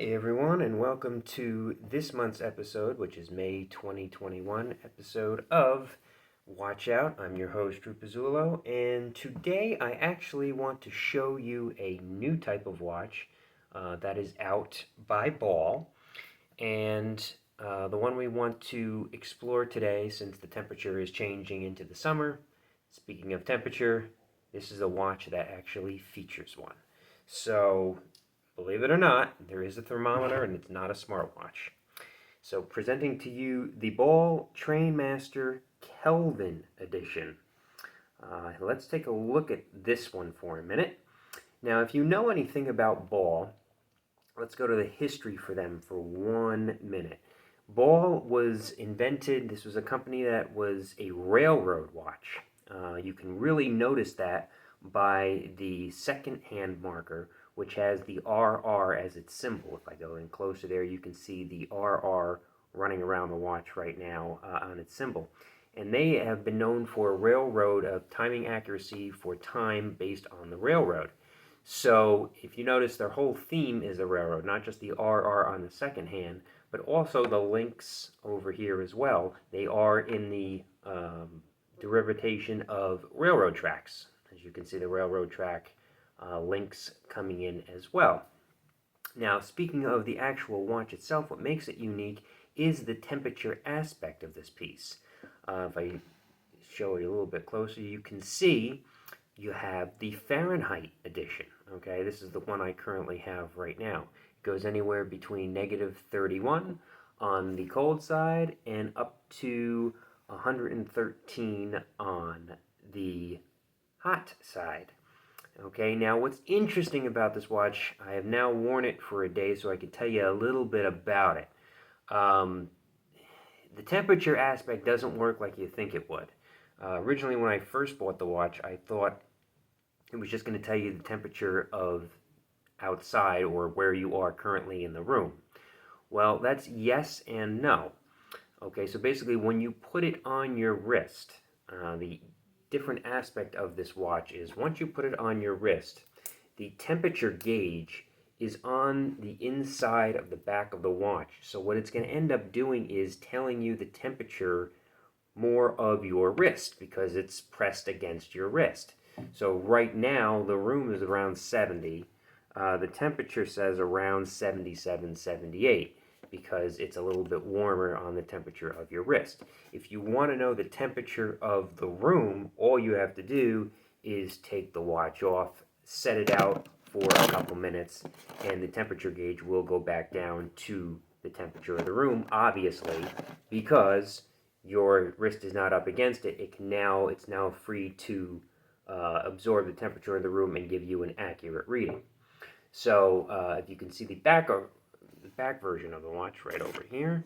Hey everyone, and welcome to this month's episode, which is May 2021 episode of Watch Out. I'm your host, Drew Pizzulo, and today I actually want to show you a new type of watch that is out by Ball. And the one we want to explore today, since the temperature is changing into the summer, speaking of temperature, this is a watch that actually features one. So believe it or not, there is a thermometer and it's not a smartwatch. So presenting to you the Ball Trainmaster Kelvin edition. Let's take a look at this one for a minute. Now, if you know anything about Ball, let's go to the history for them for 1 minute. Ball was invented, this was a company that was a railroad watch. You can really notice that by the second hand marker, which has the RR as its symbol. If I go in closer there, you can see the RR running around the watch right now on its symbol. And they have been known for a railroad of timing accuracy for time based on the railroad. So if you notice, their whole theme is the railroad, not just the RR on the second hand, but also the links over here as well. They are in the derivation of railroad tracks. As you can see, the railroad track links coming in as well. Now, speaking of the actual watch itself, what makes it unique is the temperature aspect of this piece. If I show you a little bit closer, you can see you have the Fahrenheit edition. Okay, this is the one I currently have right now. It goes anywhere between -31 on the cold side and up to 113 on the hot side. Okay, now what's interesting about this watch, I have now worn it for a day, so I can tell you a little bit about it. The temperature aspect doesn't work like you think it would. Originally, when I first bought the watch, I thought it was just going to tell you the temperature of outside or where you are currently in the room. Well, that's yes and no. Okay, so basically when you put it on your wrist, the different aspect of this watch is once you put it on your wrist, the temperature gauge is on the inside of the back of the watch. So what it's going to end up doing is telling you the temperature more of your wrist because it's pressed against your wrist. So right now the room is around 70. The temperature says around 77, 78 because it's a little bit warmer on the temperature of your wrist. If you want to know the temperature of the room, all you have to do is take the watch off, set it out for a couple minutes, and the temperature gauge will go back down to the temperature of the room, obviously, because your wrist is not up against it. It's now free to absorb the temperature of the room and give you an accurate reading. So if you can see the back version of the watch right over here.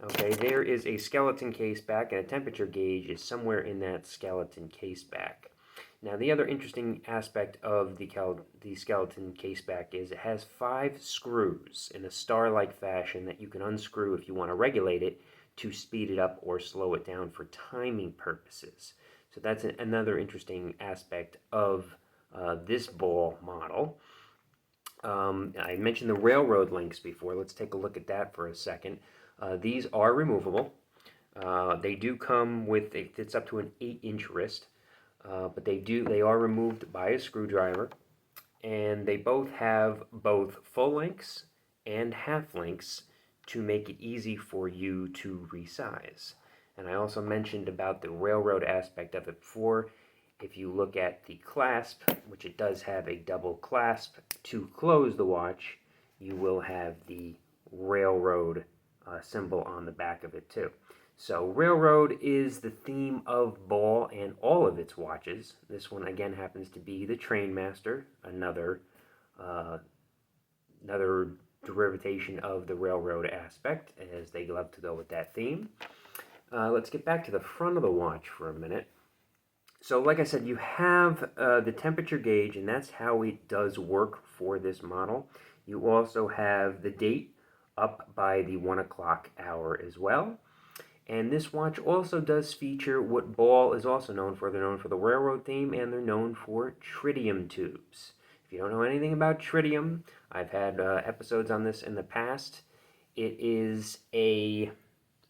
Okay, there is a skeleton case back, and a temperature gauge is somewhere in that skeleton case back. Now, the other interesting aspect of the skeleton case back is it has 5 screws in a star-like fashion that you can unscrew if you want to regulate it to speed it up or slow it down for timing purposes. So that's another interesting aspect of this Ball model. I mentioned the railroad links before. Let's take a look at that for a second. These are removable. They do come with, it fits up to an 8-inch wrist, but they are removed by a screwdriver, and they both have both full links and half links to make it easy for you to resize. And I also mentioned about the railroad aspect of it before. If you look at the clasp, which it does have a double clasp to close the watch, you will have the railroad symbol on the back of it too. So railroad is the theme of Ball and all of its watches. This one again happens to be the Trainmaster, another derivation of the railroad aspect, as they love to go with that theme. Let's get back to the front of the watch for a minute. So like I said, you have the temperature gauge, and that's how it does work for this model. You also have the date up by the 1 o'clock hour as well. And this watch also does feature what Ball is also known for. They're known for the railroad theme, and they're known for tritium tubes. If you don't know anything about tritium, I've had episodes on this in the past. It is a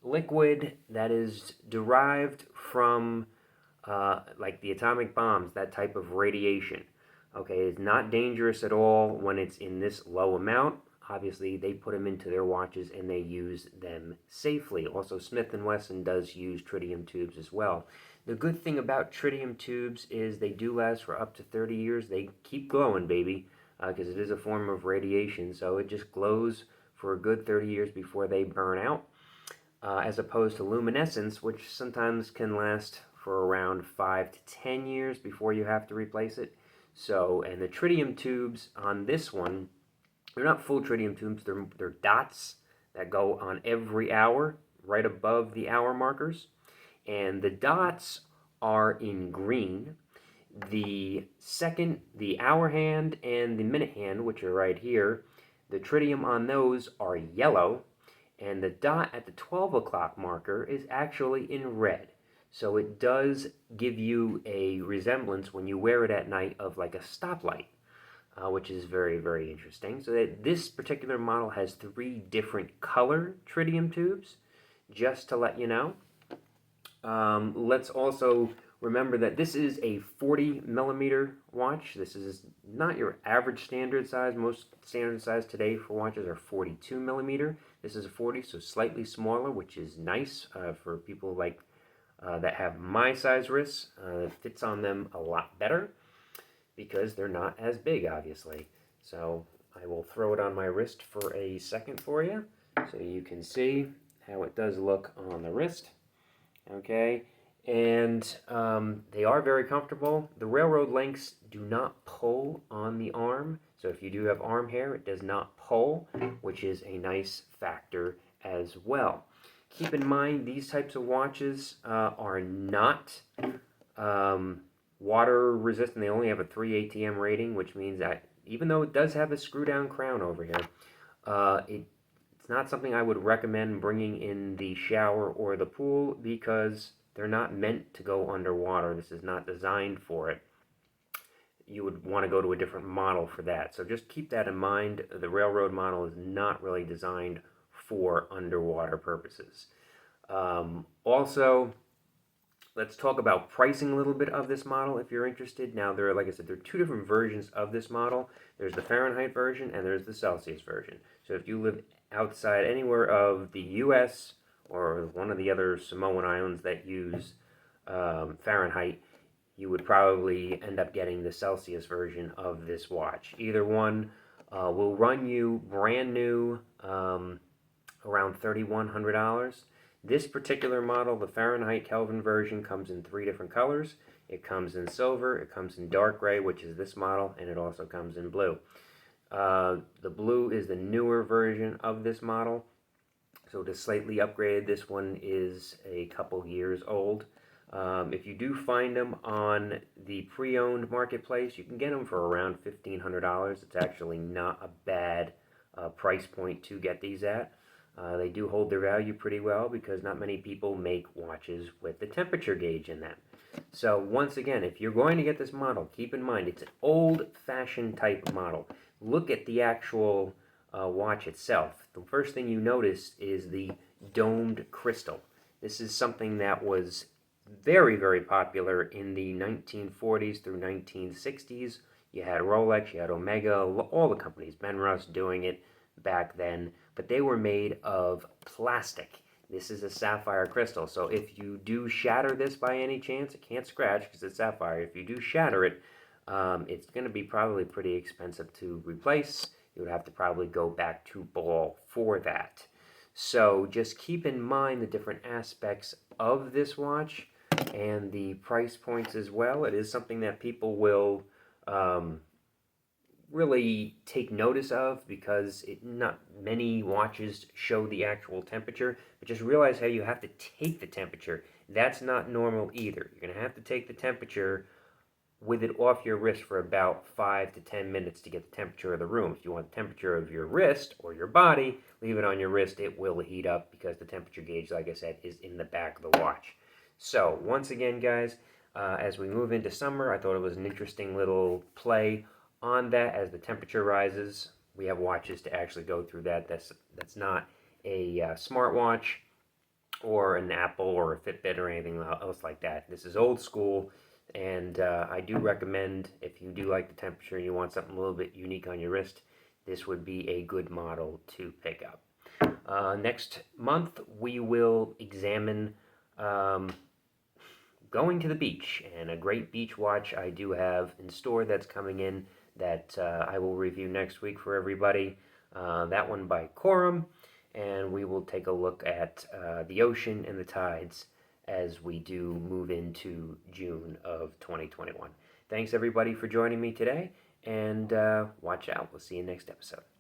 liquid that is derived from like the atomic bombs, that type of radiation. Okay, it's not dangerous at all when it's in this low amount. Obviously, they put them into their watches and they use them safely. Also, Smith & Wesson does use tritium tubes as well. The good thing about tritium tubes is they do last for up to 30 years. They keep glowing, baby, because it is a form of radiation. So it just glows for a good 30 years before they burn out, as opposed to luminescence, which sometimes can last for around 5 to 10 years before you have to replace it. So, and the tritium tubes on this one, they're not full tritium tubes, they're dots that go on every hour, right above the hour markers. And the dots are in green. The hour hand and the minute hand, which are right here, the tritium on those are yellow. And the dot at the 12 o'clock marker is actually in red. So it does give you a resemblance when you wear it at night of like a stoplight. Which is very, very interesting. So that this particular model has 3 different color tritium tubes, just to let you know. Let's also remember that this is a 40 millimeter watch. This is not your average standard size. Most standard size today for watches are 42 millimeter. This is a 40, so slightly smaller, which is nice for people like that have my size wrists. It fits on them a lot better, because they're not as big, obviously. So I will throw it on my wrist for a second for you, so you can see how it does look on the wrist. Okay, and they are very comfortable. The railroad links do not pull on the arm, so if you do have arm hair, it does not pull, which is a nice factor as well. Keep in mind, these types of watches are not water resistant. They only have a 3 ATM rating, which means that even though it does have a screw down crown over here, it's not something I would recommend bringing in the shower or the pool, because they're not meant to go underwater. This is not designed for it. You would want to go to a different model for that. So just keep that in mind. The railroad model is not really designed for underwater purposes. Also, let's talk about pricing a little bit of this model if you're interested. Now, like I said, there are 2 different versions of this model. There's the Fahrenheit version and there's the Celsius version. So if you live outside anywhere of the US or one of the other Samoan islands that use Fahrenheit, you would probably end up getting the Celsius version of this watch. Either one will run you brand new around $3,100. This particular model, the Fahrenheit Kelvin version, comes in 3 different colors. It comes in silver, it comes in dark gray, which is this model, and it also comes in blue. The blue is the newer version of this model, so it is slightly upgraded. This one is a couple years old. If you do find them on the pre-owned marketplace, you can get them for around $1,500. It's actually not a bad price point to get these at. They do hold their value pretty well because not many people make watches with the temperature gauge in them. So once again, if you're going to get this model, keep in mind it's an old-fashioned type model. Look at the actual watch itself. The first thing you notice is the domed crystal. This is something that was very, very popular in the 1940s through 1960s. You had Rolex, you had Omega, all the companies, Benrus doing it back then, but they were made of plastic. This is a sapphire crystal, so if you do shatter this by any chance, it can't scratch because it's sapphire. If you do shatter it, it's going to be probably pretty expensive to replace. You would have to probably go back to ball for that. So just keep in mind the different aspects of this watch and the price points as well. It is something that people will really take notice of because not many watches show the actual temperature, but just realize how you have to take the temperature. That's not normal either. You're going to have to take the temperature with it off your wrist for about 5 to 10 minutes to get the temperature of the room. If you want the temperature of your wrist or your body, leave it on your wrist. It will heat up because the temperature gauge, like I said, is in the back of the watch. So once again, guys, as we move into summer, I thought it was an interesting little play on that as the temperature rises. We have watches to actually go through that. That's not a smartwatch or an Apple or a Fitbit or anything else like that. This is old school, and I do recommend, if you do like the temperature and you want something a little bit unique on your wrist, this would be a good model to pick up. Next month, we will examine going to the beach, and a great beach watch I do have in store that's coming in that I will review next week for everybody. That one by Corum, and we will take a look at the ocean and the tides as we do move into June of 2021. Thanks everybody for joining me today, and watch out. We'll see you next episode.